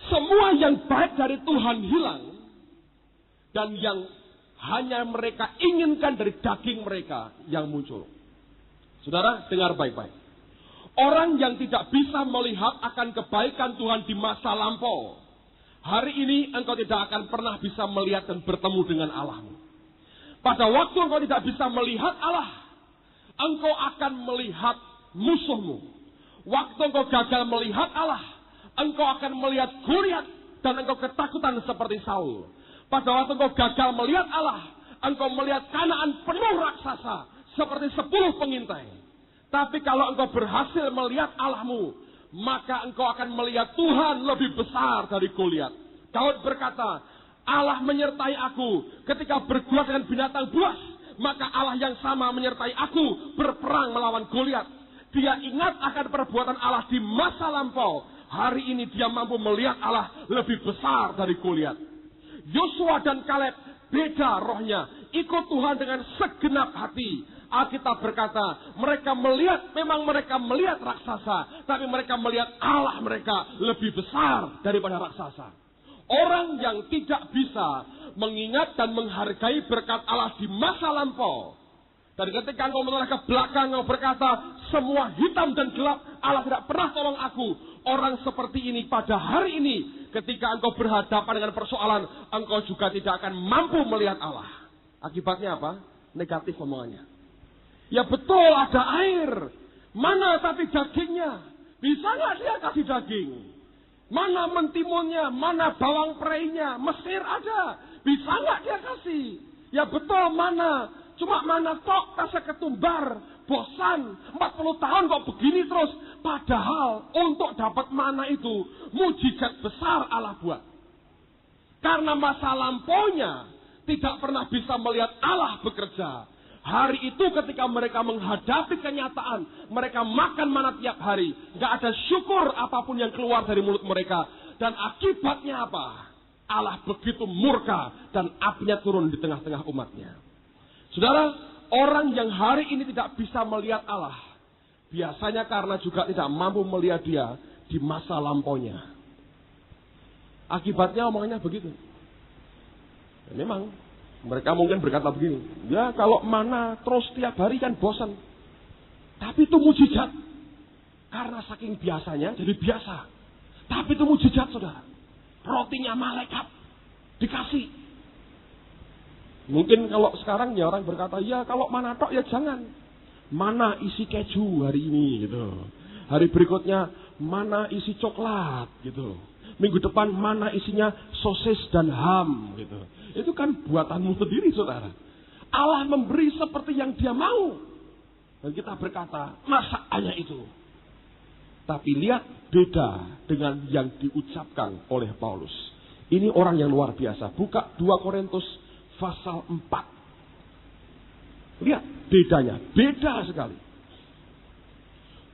Speaker 1: Semua yang baik dari Tuhan hilang, dan yang hanya mereka inginkan dari daging mereka yang muncul. Saudara, dengar baik-baik. Orang yang tidak bisa melihat akan kebaikan Tuhan di masa lampau, hari ini engkau tidak akan pernah bisa melihat dan bertemu dengan Allahmu. Pada waktu engkau tidak bisa melihat Allah, engkau akan melihat musuhmu. Waktu engkau gagal melihat Allah, engkau akan melihat Goliat dan engkau ketakutan seperti Saul. Pada waktu engkau gagal melihat Allah, engkau melihat Kanaan penuh raksasa seperti 10 pengintai. Tapi kalau engkau berhasil melihat Allahmu, maka engkau akan melihat Tuhan lebih besar dari Goliat. Daud berkata, Allah menyertai aku ketika bergulat dengan binatang buas, maka Allah yang sama menyertai aku berperang melawan Goliat. Dia ingat akan perbuatan Allah di masa lampau. Hari ini dia mampu melihat Allah lebih besar dari Goliat. Yosua dan Kaleb beda rohnya, ikut Tuhan dengan segenap hati. Alkitab berkata, memang mereka melihat raksasa, tapi mereka melihat Allah mereka lebih besar daripada raksasa. Orang yang tidak bisa mengingat dan menghargai berkat Allah di masa lampau, dan ketika engkau menoleh ke belakang, engkau berkata, semua hitam dan gelap, Allah tidak pernah tolong aku. Orang seperti ini pada hari ini, ketika engkau berhadapan dengan persoalan, engkau juga tidak akan mampu melihat Allah. Akibatnya apa? Negatif omongannya. Ya betul ada air. Mana tapi dagingnya? Bisa nggak dia kasih daging? Mana mentimunnya? Mana bawang prainya? Mesir ada. Bisa nggak dia kasih? Ya betul mana? Cuma mana tok rasa ketumbar. Bosan. 40 tahun kok begini terus. Padahal untuk dapat mana itu mujizat besar Allah buat. Karena masa lampaunya tidak pernah bisa melihat Allah bekerja. Hari itu ketika mereka menghadapi kenyataan, mereka makan mana tiap hari. Gak ada syukur apapun yang keluar dari mulut mereka. Dan akibatnya apa? Allah begitu murka dan apinya turun di tengah-tengah umatnya. Saudara, orang yang hari ini tidak bisa melihat Allah, biasanya karena juga tidak mampu melihat dia di masa lampaunya. Akibatnya omongannya begitu. Ya, memang. Mereka mungkin berkata begini, ya kalau mana terus tiap hari kan bosan. Tapi itu mujizat. Karena saking biasanya jadi biasa. Tapi itu mujizat saudara. Rotinya malaikat dikasih. Mungkin kalau sekarang ya orang berkata, ya kalau mana tok ya jangan. Mana isi keju hari ini gitu. Hari berikutnya mana isi coklat gitu. Minggu depan mana isinya sosis dan ham gitu. Itu kan buatanmu sendiri saudara. Allah memberi seperti yang dia mau. Dan kita berkata, masa hanya itu. Tapi lihat beda dengan yang diucapkan oleh Paulus. Ini orang yang luar biasa. Buka 2 Korintus pasal 4. Lihat bedanya. Beda sekali.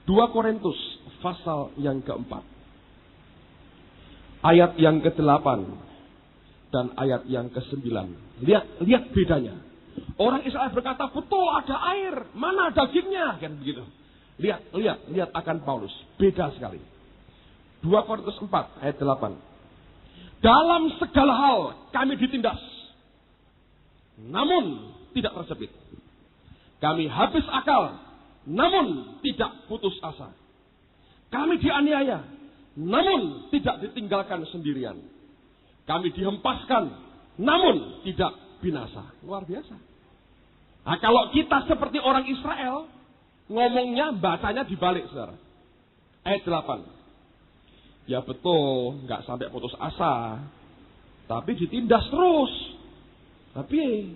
Speaker 1: 2 Korintus pasal yang keempat. Ayat yang ke-8 dan ayat yang ke-9. Lihat bedanya. Orang Israel berkata, betul ada air, mana dagingnya? Kan begitu. Lihat akan Paulus. Beda sekali. 2 Korintus 4 ayat 8. Dalam segala hal kami ditindas, namun tidak terjepit. Kami habis akal, namun tidak putus asa. Kami dianiaya, namun tidak ditinggalkan sendirian. Kami dihempaskan, namun tidak binasa. Luar biasa. Nah, kalau kita seperti orang Israel, ngomongnya, bacanya dibalik, saudara. Ayat 8. Ya betul, nggak sampai putus asa. Tapi ditindas terus. Tapi,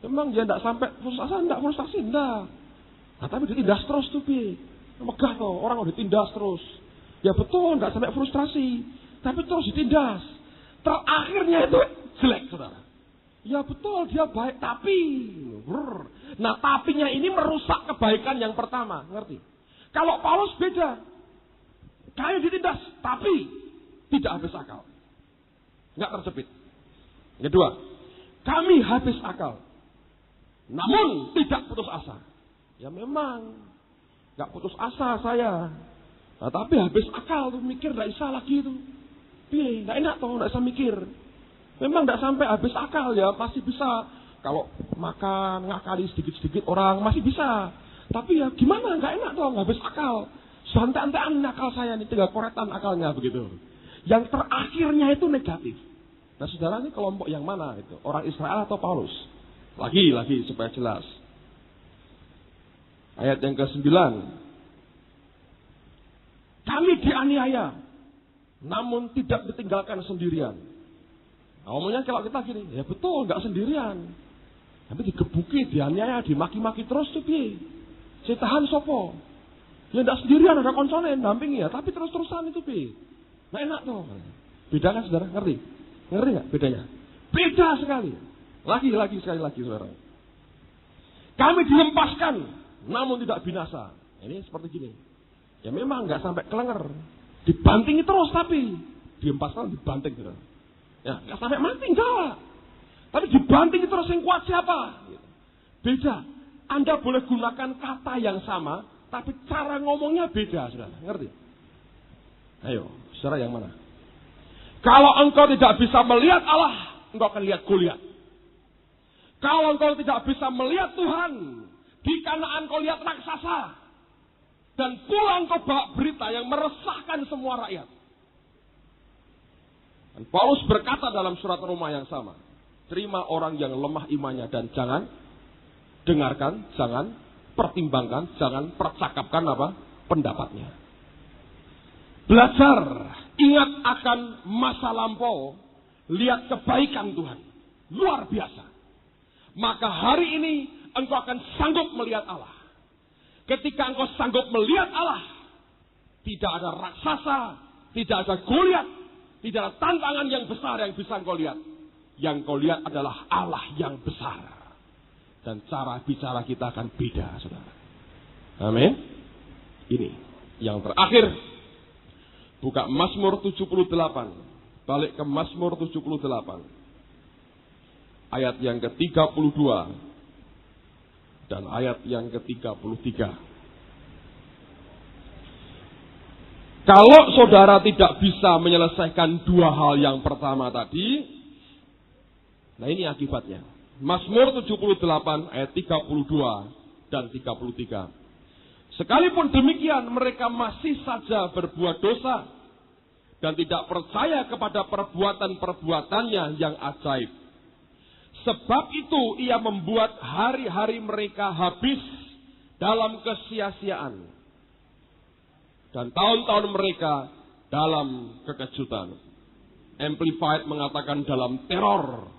Speaker 1: memang dia nggak sampai putus asa, nggak frustasi, nggak. Nah, tapi ditindas terus tuh, megah tuh, orang udah ditindas terus. Ya betul, nggak sampai frustrasi, tapi terus ditindas. Terakhirnya itu jelek, saudara. Ya betul, dia baik, tapi. Nah, tapinya ini merusak kebaikan yang pertama, ngerti? Kalau Paulus beda. Kami ditindas, tapi tidak habis akal. Nggak terjepit. Yang kedua, kami habis akal, namun tidak putus asa. Ya memang, nggak putus asa saya. Nah, tapi habis akal tuh, mikir nggak bisa lagi itu. Nggak enak tuh, nggak bisa mikir. Memang nggak sampai habis akal ya, masih bisa. Kalau makan, ngakali sedikit-sedikit orang, masih bisa. Tapi ya gimana, nggak enak tuh, nggak habis akal. Santai-santaian akal saya nih, tinggal koretan akalnya begitu. Yang terakhirnya itu negatif. Nah saudara, ini kelompok yang mana itu? Orang Israel atau Paulus? Lagi supaya jelas. Ayat yang ke-9. Kami dianiaya, namun tidak ditinggalkan sendirian. Nah, ngomongnya kalau kita gini, ya betul, nggak sendirian. Tapi digebuki, dianiaya, dimaki-maki terus tuh piye. Saya tahan sopo. Ya nggak sendirian, ada konsolnya yang dampingi ya, tapi terus-terusan itu piye. Nah enak tuh. Beda kan saudara? Ngerti nggak bedanya? Beda sekali. Sekali lagi saudara.
Speaker 2: Kami dihempaskan, namun tidak binasa. Ini seperti gini. Ya memang nggak sampai kelenger. Dibantingi terus tapi. Dihempaskan, dibanting terus. Ya nggak sampai mati, enggak. Tapi dibantingi terus, yang kuat siapa? Beda. Anda boleh gunakan kata yang sama, tapi cara ngomongnya beda, saudara. Ngerti? Ayo, saudara yang mana? Kalau engkau tidak bisa melihat Allah, engkau akan lihat Goliat. Kalau engkau tidak bisa melihat Tuhan, di Kanaan kau lihat raksasa. Dan pulang kau bawa berita yang meresahkan semua rakyat. Dan Paulus berkata dalam surat Roma yang sama, terima orang yang lemah imannya dan jangan dengarkan, jangan pertimbangkan, jangan percakapkan pendapatnya. Belajar, ingat akan masa lampau, lihat kebaikan Tuhan. Luar biasa. Maka hari ini engkau akan sanggup melihat Allah. Ketika engkau sanggup melihat Allah, tidak ada raksasa, tidak ada Goliat, tidak ada tantangan yang besar yang bisa engkau lihat. Yang kau lihat adalah Allah yang besar. Dan cara bicara kita akan beda, saudara. Amin. Ini yang terakhir. Buka Mazmur 78. Balik ke Mazmur 78. Ayat yang ke-32. Dan ayat yang ke-33. Kalau saudara tidak bisa menyelesaikan dua hal yang pertama tadi, nah ini akibatnya. Mazmur 78 ayat 32 dan 33. Sekalipun demikian mereka masih saja berbuat dosa dan tidak percaya kepada perbuatan-perbuatannya yang ajaib. Sebab itu ia membuat hari-hari mereka habis dalam kesia-siaan dan tahun-tahun mereka dalam kekejutan. Amplified mengatakan dalam teror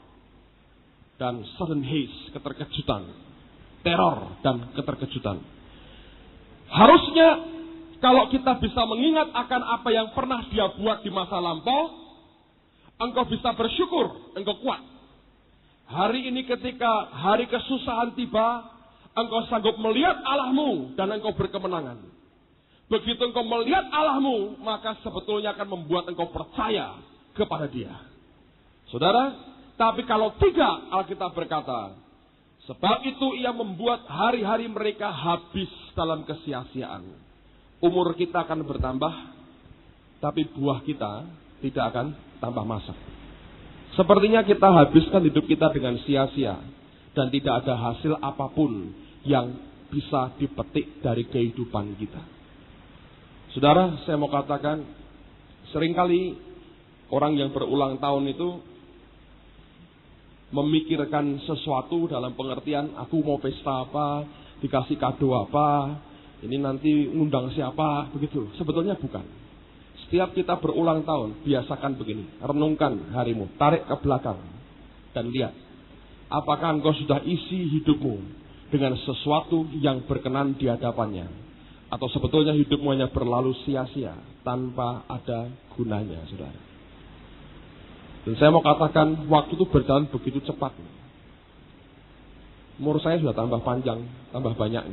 Speaker 2: dan sudden haste, keterkejutan. Teror dan keterkejutan. Harusnya kalau kita bisa mengingat akan apa yang pernah dia buat di masa lampau, engkau bisa bersyukur, engkau kuat. Hari ini ketika hari kesusahan tiba, engkau sanggup melihat Allahmu dan engkau berkemenangan. Begitu engkau melihat Allahmu, maka sebetulnya akan membuat engkau percaya kepada Dia. Saudara, tapi kalau tidak, Alkitab berkata, sebab itu ia membuat hari-hari mereka habis dalam kesia-siaan. Umur kita akan bertambah, tapi buah kita tidak akan tambah masak. Sepertinya kita habiskan hidup kita dengan sia-sia, dan tidak ada hasil apapun yang bisa dipetik dari kehidupan kita. Saudara, saya mau katakan, seringkali orang yang berulang tahun itu memikirkan sesuatu dalam pengertian aku mau pesta apa, dikasih kado apa, ini nanti ngundang siapa, begitu. Sebetulnya bukan. Setiap kita berulang tahun, biasakan begini, renungkan harimu, tarik ke belakang dan lihat apakah engkau sudah isi hidupmu dengan sesuatu yang berkenan di hadapannya, atau sebetulnya hidupmu hanya berlalu sia-sia tanpa ada gunanya, saudara. Dan saya mau katakan, waktu itu berjalan begitu cepat. Umur saya sudah tambah panjang, tambah banyak.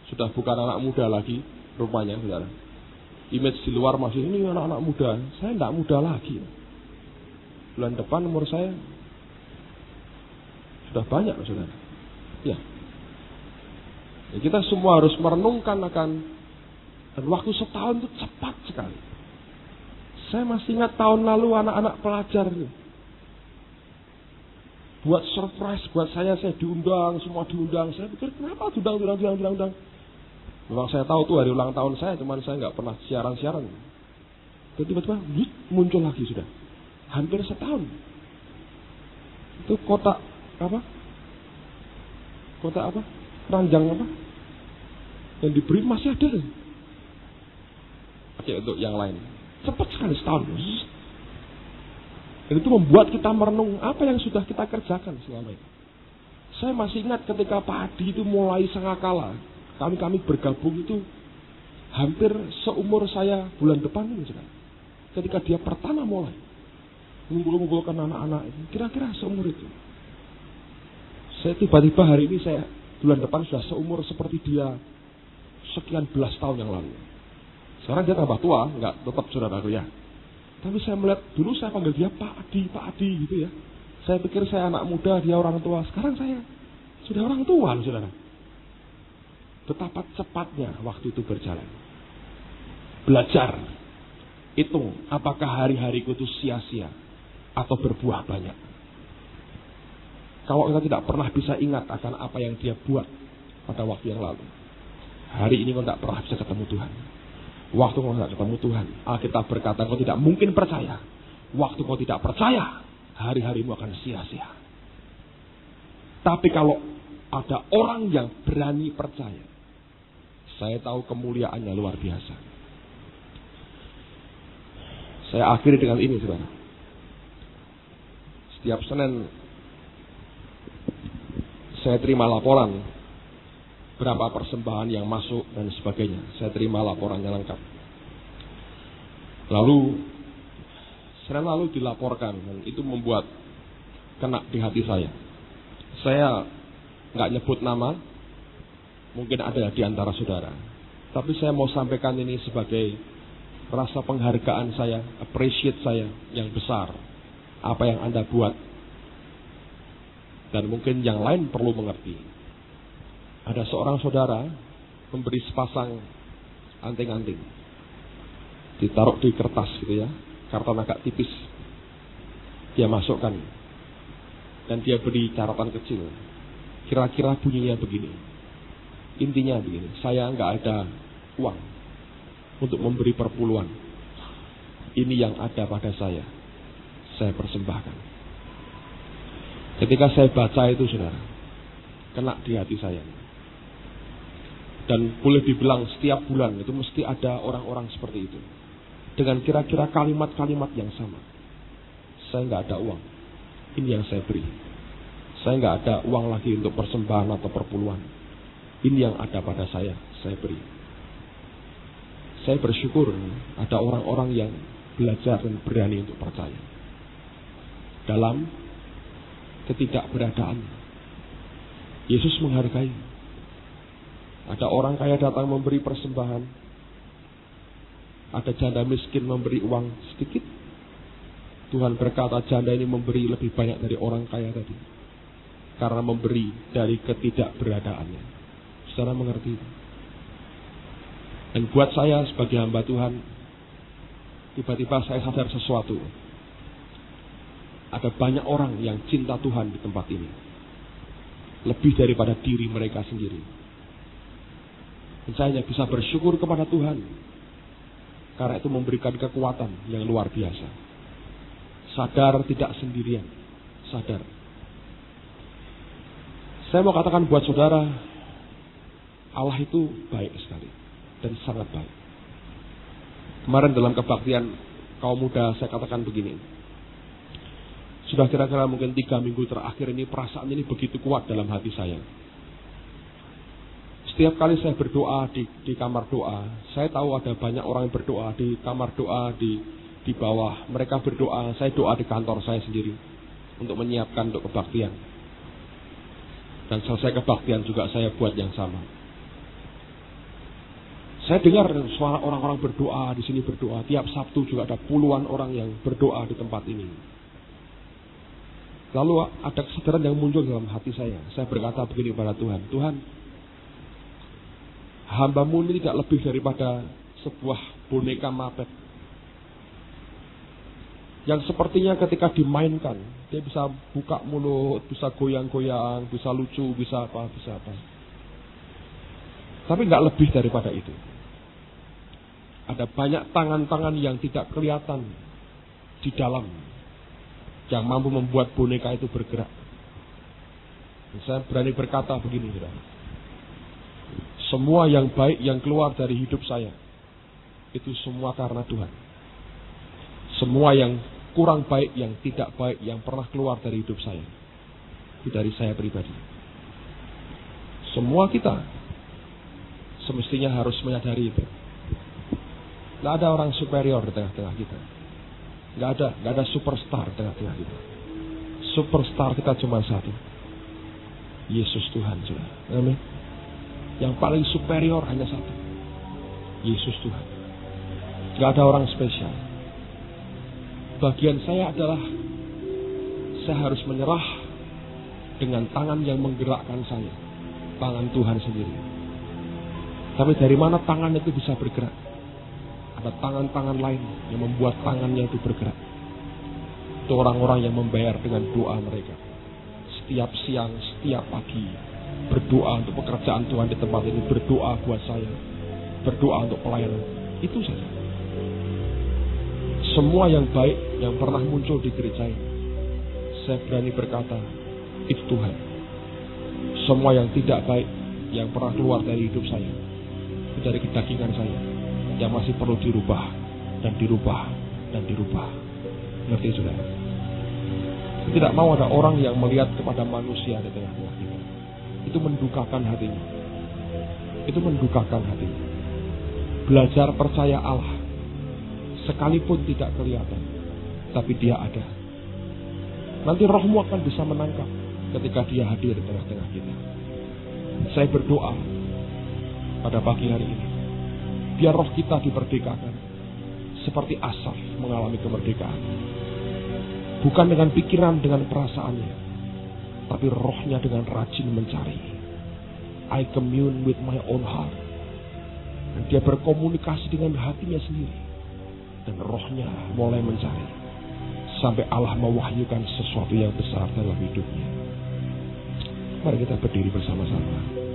Speaker 2: Sudah bukan anak muda lagi, rupanya, saudara. Image di luar masih, ini anak-anak muda. Saya tidak muda lagi. Bulan depan umur saya sudah banyak, saudara. Ya. Kita semua harus merenungkan akan, dan waktu setahun itu cepat sekali. Saya masih ingat tahun lalu anak-anak pelajar ini buat surprise buat saya diundang, semua diundang. Saya pikir kenapa diundang. Memang saya tahu tuh hari ulang tahun saya, cuman saya nggak pernah siaran. Tiba-tiba muncul lagi sudah. Hampir setahun. Itu kotak apa? Kotak apa? Keranjang apa? Yang diberi masih ada. Oke, untuk yang lain. Cepat sekali setahun. Dan itu membuat kita merenung apa yang sudah kita kerjakan selama ini. Saya masih ingat ketika Pak Adi itu mulai sangakala. Kami bergabung itu hampir seumur saya bulan depan ini. Ketika dia pertama mulai ngumpul-ngumpulkan anak-anak itu. Kira-kira seumur itu. Saya tiba-tiba hari ini saya bulan depan sudah seumur seperti dia sekian belas tahun yang lalu. Sekarang dia tambah tua, enggak tetap saudaraku ya. Tapi saya melihat, dulu saya panggil dia Pak Adi gitu ya. Saya pikir saya anak muda, dia orang tua. Sekarang saya sudah orang tua, saudara. Betapa cepatnya waktu itu berjalan. Belajar, hitung apakah hari-hariku itu sia-sia atau berbuah banyak. Kalau kita tidak pernah bisa ingat akan apa yang dia buat pada waktu yang lalu, hari ini kau tidak pernah bisa ketemu Tuhan. Waktu kau tidak ketemu Tuhan, Alkitab berkata kau tidak mungkin percaya. Waktu kau tidak percaya, hari-harimu akan sia-sia. Tapi kalau ada orang yang berani percaya, saya tahu kemuliaannya luar biasa. Saya akhiri dengan ini, saudara. Setiap Senin saya terima laporan berapa persembahan yang masuk dan sebagainya. Saya terima laporannya lengkap. Lalu Senin lalu dilaporkan, dan itu membuat kena di hati saya. Saya nggak nyebut nama, mungkin ada di antara saudara. Tapi saya mau sampaikan ini sebagai rasa penghargaan saya, appreciate saya yang besar. Apa yang Anda buat. Dan mungkin yang lain perlu mengerti. Ada seorang saudara memberi sepasang anting-anting. Ditaruh di kertas gitu ya, karton agak tipis. Dia masukkan. Dan dia beri catatan kecil. Kira-kira bunyinya begini. Intinya begini, saya nggak ada uang untuk memberi perpuluhan. Ini yang ada pada saya persembahkan. Ketika saya baca itu, saudara, kena di hati saya. Dan boleh dibilang setiap bulan itu mesti ada orang-orang seperti itu. Dengan kira-kira kalimat-kalimat yang sama. Saya nggak ada uang. Ini yang saya beri. Saya nggak ada uang lagi untuk persembahan atau perpuluhan. Ini yang ada pada saya beri. Saya bersyukur ada orang-orang yang belajar dan berani untuk percaya. Dalam ketidakberadaan, Yesus menghargai. Ada orang kaya datang memberi persembahan. Ada janda miskin memberi uang sedikit. Tuhan berkata janda ini memberi lebih banyak dari orang kaya tadi. Karena memberi dari ketidakberadaannya. Saudara mengerti itu? Dan buat saya sebagai hamba Tuhan, tiba-tiba saya sadar sesuatu. Ada banyak orang yang cinta Tuhan di tempat ini. Lebih daripada diri mereka sendiri. Dan saya hanya bisa bersyukur kepada Tuhan. Karena itu memberikan kekuatan yang luar biasa. Sadar tidak sendirian. Sadar. Saya mau katakan buat saudara, Allah itu baik sekali. Dan sangat baik. Kemarin dalam kebaktian kaum muda saya katakan begini. Sudah kira-kira mungkin 3 minggu terakhir ini perasaan ini begitu kuat dalam hati saya. Setiap kali saya berdoa di kamar doa, saya tahu ada banyak orang yang berdoa di kamar doa di bawah. Mereka berdoa, saya doa di kantor saya sendiri untuk menyiapkan untuk kebaktian. Dan selesai kebaktian juga saya buat yang sama. Saya dengar suara orang-orang berdoa di sini berdoa. Tiap Sabtu juga ada puluhan orang yang berdoa di tempat ini. Lalu ada kesadaran yang muncul dalam hati saya. Saya berkata begini kepada Tuhan. Tuhan, hamba-Mu ini tidak lebih daripada sebuah boneka Muppet. Yang sepertinya ketika dimainkan, dia bisa buka mulut, bisa goyang-goyang, bisa lucu, bisa apa. Tapi nggak lebih daripada itu. Ada banyak tangan-tangan yang tidak kelihatan di dalam. Yang mampu membuat boneka itu bergerak. Dan saya berani berkata begini, saudara. Semua yang baik yang keluar dari hidup saya, itu semua karena Tuhan. Semua yang kurang baik, yang tidak baik, yang pernah keluar dari hidup saya, itu dari saya pribadi. Semua kita semestinya harus menyadari itu. Tidak ada orang superior di tengah-tengah kita. Gak ada superstar di tengah-tengah kita. Superstar kita cuma satu. Yesus Tuhan, saudara. Amin. Yang paling superior hanya satu. Yesus Tuhan. Gak ada orang spesial. Bagian saya adalah saya harus menyerah dengan tangan yang menggerakkan saya. Tangan Tuhan sendiri. Tapi dari mana tangan itu bisa bergerak? Ada tangan-tangan lain yang membuat tangannya itu bergerak. Itu orang-orang yang membayar dengan doa mereka. Setiap siang, setiap pagi. Berdoa untuk pekerjaan Tuhan di tempat ini. Berdoa buat saya. Berdoa untuk pelayanan. Itu saja. Semua yang baik yang pernah muncul di gereja ini, saya berani berkata, itu Tuhan. Semua yang tidak baik yang pernah keluar dari hidup saya, dari kedagingan saya, yang masih perlu dirubah dan dirubah dan dirubah. Ngerti saudara? Saya tidak mau ada orang yang melihat kepada manusia di tengah-tengah kita. Itu mendukakan hatinya. Itu mendukakan hatinya. Belajar percaya Allah, sekalipun tidak kelihatan, tapi Dia ada. Nanti rohmu akan bisa menangkap ketika Dia hadir di tengah-tengah kita. Saya berdoa pada pagi hari ini, biar roh kita diperdekakan seperti Asaf mengalami kemerdekaan. Bukan dengan pikiran, dengan perasaannya, tapi rohnya dengan rajin mencari. I commune with my own heart. Dan dia berkomunikasi dengan hatinya sendiri. Dan rohnya mulai mencari. Sampai Allah mewahyukan sesuatu yang besar dalam hidupnya. Mari kita berdiri bersama-sama.